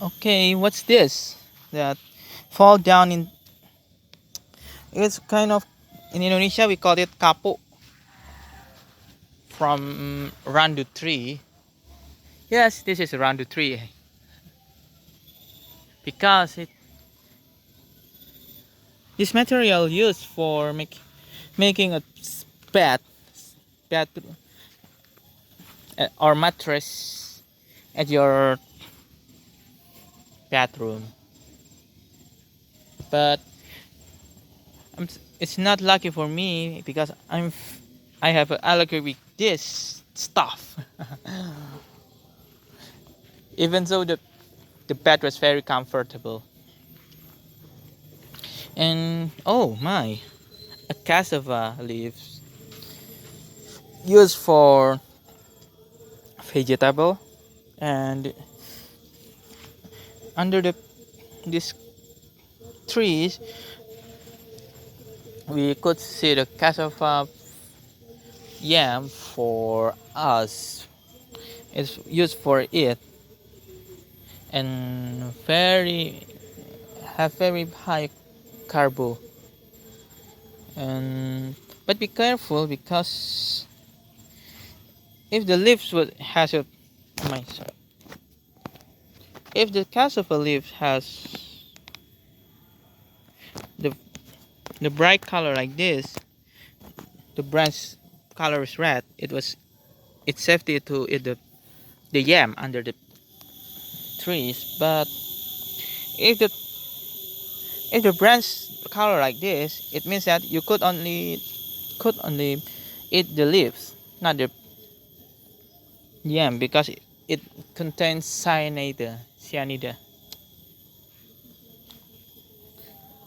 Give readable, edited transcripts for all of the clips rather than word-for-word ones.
Okay, what's this? That fall down in. It's kind of in Indonesia we call it kapo from randu tree. Yes, this is a randu tree because this material used for making a bed, bed or mattress at your bathroom. But it's not lucky for me because I have an allergy with this stuff. Even though the bed was very comfortable. And oh my, a cassava leaves used for vegetable, and under these trees we could see the cassava yam for us. It's used for it and very high carbo. And but be careful because if the leaves would has a my sorry, if the cassava leaf has the the bright color like this, the branch color is red. It's safety to eat the yam under the trees. But if the branch color like this, it means that you could only eat the leaves, not the yam, because it contains cyanide.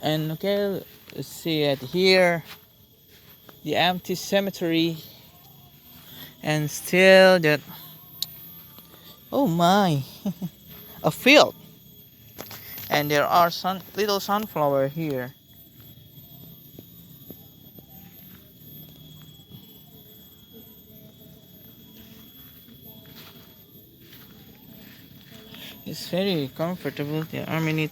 And okay, let's see it here, the empty cemetery, and still that. Oh my, a field, and there are some little sunflower here. It's very comfortable. There are many.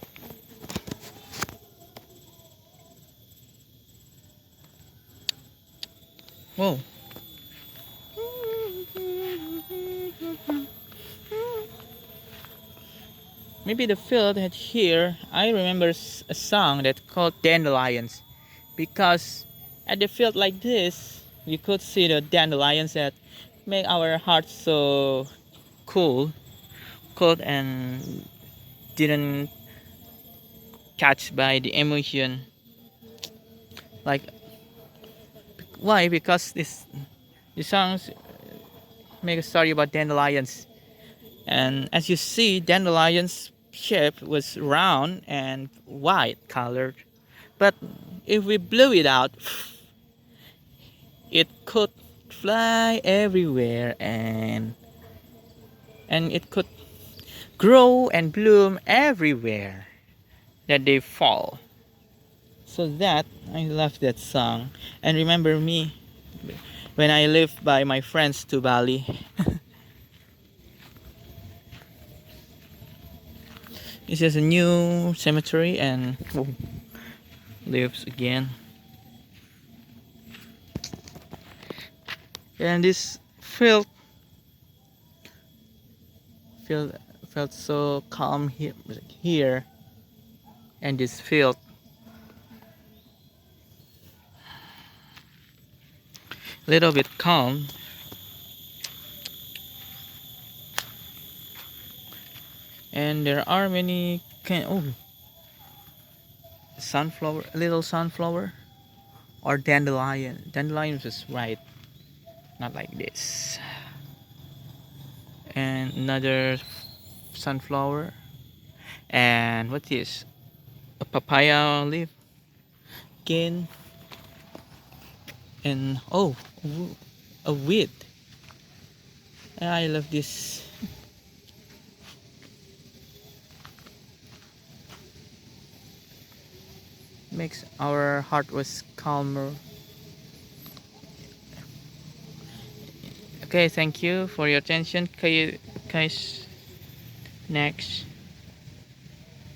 Whoa. Maybe the field had here. I remember a song that called Dandelions, because at the field like this, you could see the dandelions that make our hearts so cool, cold, and didn't catch by the emotion. Like why? Because the songs make a story about dandelions, and as you see, dandelions shape was round and white colored. But if we blew it out, it could fly everywhere, and it could grow and bloom everywhere that they fall. So that I love that song. And remember me when I lived by my friends to Bali. This is a new cemetery and lives again. And this felt felt so calm here, and this field a little bit calm. And there are many little sunflower or dandelion. Dandelion is right, not like this. And another sunflower. And what is a papaya leaf again? And a weed. I love this. Makes our heart was calmer. Okay, thank you for your attention. Guys, next.